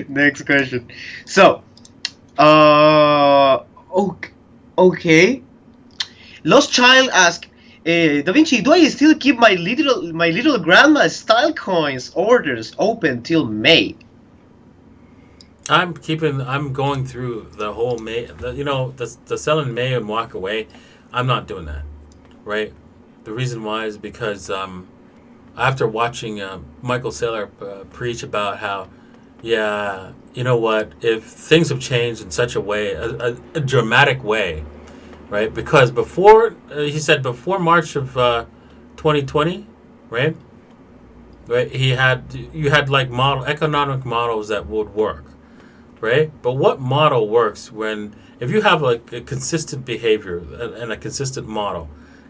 Next question. So, uh, okay. Lost Child asks, Da Vinci, do I still keep my little grandma style coins orders open till May? I'm going through the whole May. The sell in May and walk away. I'm not doing that. Right. The reason why is because after watching Michael Saylor preach about how, yeah, you know what, if things have changed in such a way, a dramatic way, right? Because he said before March of 2020, right? Right, you had like economic models that would work, right? But what model works when if you have like a consistent behavior and a consistent model,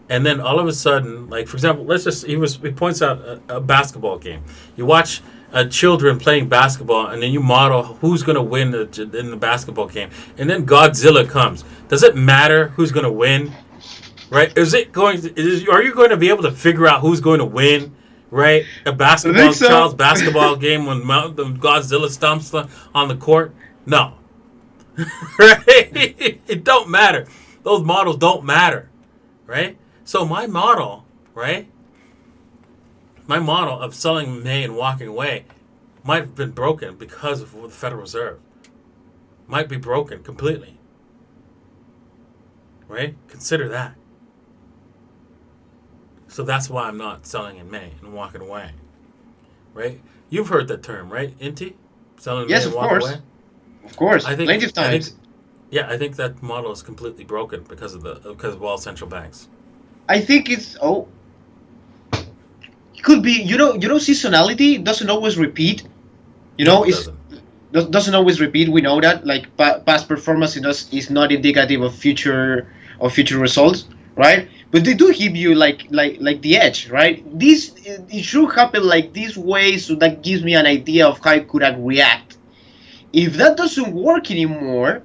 and then all of a sudden, like for example, he points out a basketball game. You watch children playing basketball, and then you model who's going to win in the basketball game, and then Godzilla comes. Does it matter who's going to win? Right? Are you going to be able to figure out who's going to win? Right? I think Child's so. basketball game when Godzilla stomps on the court? No. Right? It don't matter. Those models don't matter. Right? So right? My model of selling May and walking away might have been broken because of the Federal Reserve. Might be broken completely. Right? Consider that. So that's why I'm not selling in May and walking away. Right? You've heard that term, right? Inti? Selling in May Yes, and of walking course. away? Of course. I think Plenty of I think times. yeah, I think that model is completely broken because of all central banks. I think it could be, seasonality doesn't always repeat. No, it It's doesn't. doesn't always repeat. We know that, like, past performance is not indicative of future results, right? But they do give you like the edge, right? It should happen like this way, so that gives me an idea of how could I react. If that doesn't work anymore,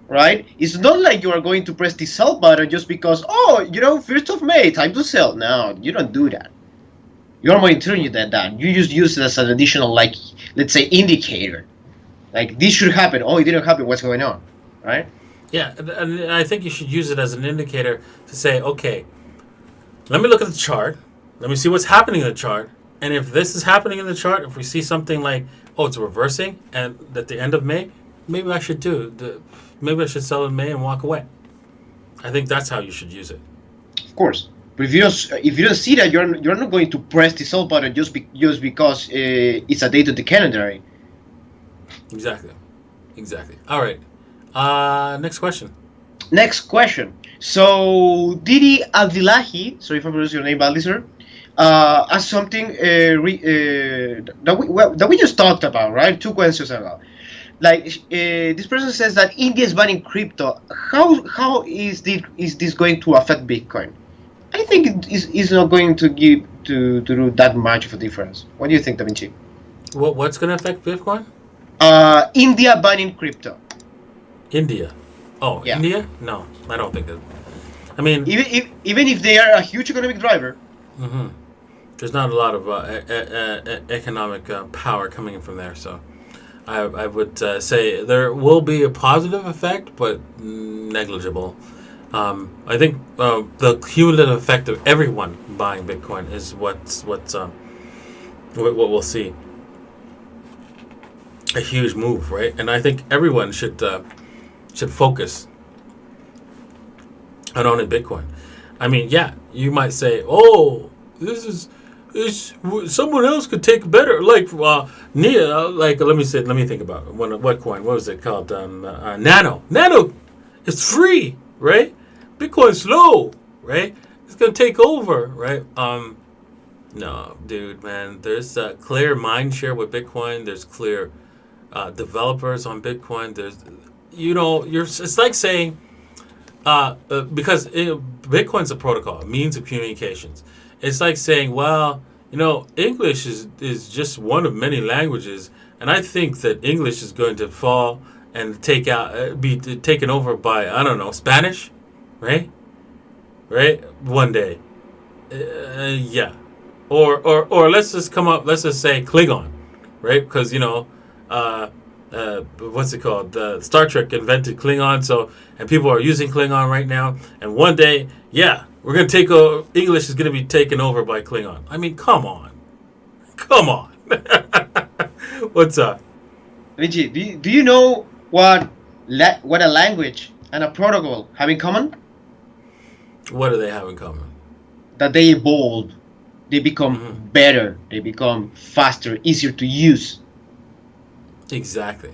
right? It's not like you are going to press the sell button just because, oh, 1st of May, time to sell. No, you don't do that. You're monitoring that. You just use it as an additional, like, let's say, indicator. Like, this should happen. Oh, it didn't happen. What's going on, right? Yeah, and I think you should use it as an indicator to say, okay, let me look at the chart. Let me see what's happening in the chart. And if this is happening in the chart, if we see something like, oh, it's reversing, and at the end of May, maybe I should maybe I should sell in May and walk away. I think that's how you should use it. Of course. But if you don't see that, you're not going to press the sell button just because it's a date on the calendar. Exactly. Exactly. All right. Next question. Next question. So Didi Abdillahi, sorry if I pronounced your name badly, sir, asked something that we just talked about, right? Two questions ago. Like, this person says that India is banning crypto. How is this going to affect Bitcoin? I think it's not going to do that much of a difference. What do you think, Da Vinci? What's going to affect Bitcoin? India banning crypto. India. Oh, Yeah. India? No, I don't think that. I mean, Even if they are a huge economic driver. hmm there's not a lot of economic power coming in from there. So I would say there will be a positive effect, but negligible. I think the cumulative effect of everyone buying Bitcoin is what we'll see. A huge move, right? And I think everyone should focus on owning Bitcoin. I mean, yeah, you might say, "Oh, this someone else could take better." Like Nia, like let me think about it. What coin? What was it called? Nano. Nano, it's free, right? Bitcoin's slow, right? It's gonna take over, right? No, dude, man. There's a clear mind share with Bitcoin. There's clear developers on Bitcoin. It's like saying because Bitcoin's a protocol, a means of communications. It's like saying, well, English is just one of many languages, and I think that English is going to fall and be taken over by, I don't know, Spanish, right? Right, one day, yeah, or let's just say Klingon, right? Because uh, what's it called? The Star Trek invented Klingon, so and people are using Klingon right now. And one day, yeah, we're gonna take English is gonna be taken over by Klingon. I mean, come on. What's up? Richie, do you know what a language and a protocol have in common? What do they have in common? That they evolve, they become better, they become faster, easier to use. Exactly.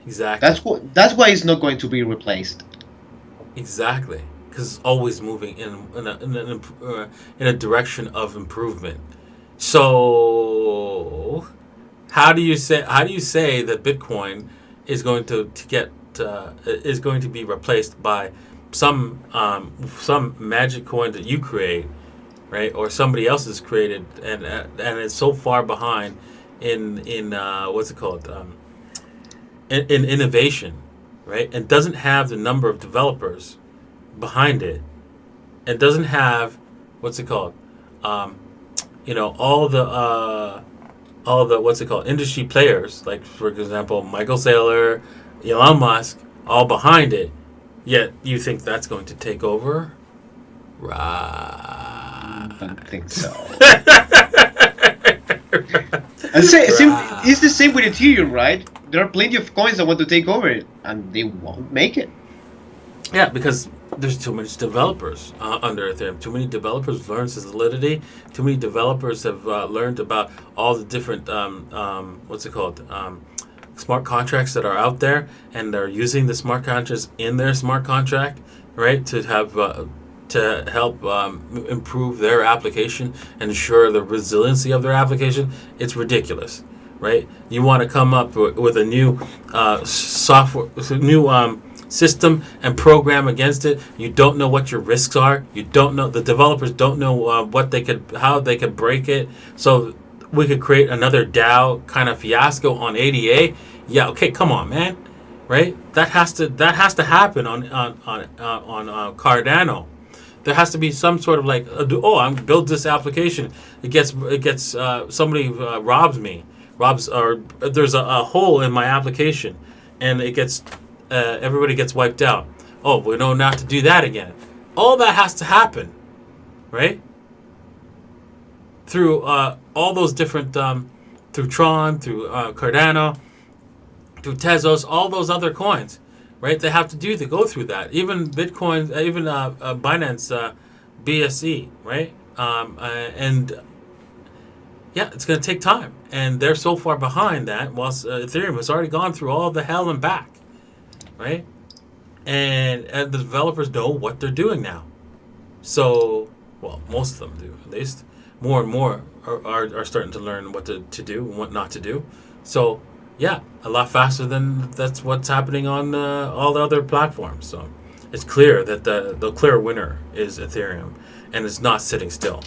That's why it's not going to be replaced. Exactly. Because it's always moving in a direction of improvement. So, how do you say that Bitcoin is going to get is going to be replaced by some magic coin that you create, right, or somebody else has created, and it's so far behind in what's it called, in innovation, right, and doesn't have the number of developers behind it, and doesn't have what's it called, all the what's it called, industry players, like for example Michael Saylor, Elon Musk, all behind it. Yet you think that's going to take over? Right. I don't think so. And it's the same with Ethereum, right? There are plenty of coins that want to take over it, and they won't make it. Yeah, because there's too many developers under Ethereum. Too many developers learned Solidity. Too many developers have learned about all the different what's it called, smart contracts that are out there, and they're using the smart contracts in their smart contract, right, to have to help improve their application and ensure the resiliency of their application. It's ridiculous, right? You want to come up with a new software, new system and program against it. You don't know what your risks are. You don't know, the developers don't know how they could break it. So we could create another DAO kind of fiasco on ADA. Yeah, okay, come on, man, right? That has to happen on Cardano. There has to be some sort of like, I'm build this application. It gets somebody robs, or there's a hole in my application, and it gets everybody gets wiped out. Oh, we know not to do that again. All that has to happen, right? Through all those different, through Tron, through Cardano, through Tezos, all those other coins, right? They have to go through that. Even Bitcoin, even Binance, BSC, right? And yeah, it's going to take time, and they're so far behind that. Whilst Ethereum has already gone through all the hell and back, right? And the developers know what they're doing now. So, well, most of them do, at least. More and more are starting to learn what to do and what not to do. So, yeah, a lot faster than that's what's happening on all the other platforms. So, it's clear that the clear winner is Ethereum, and it's not sitting still.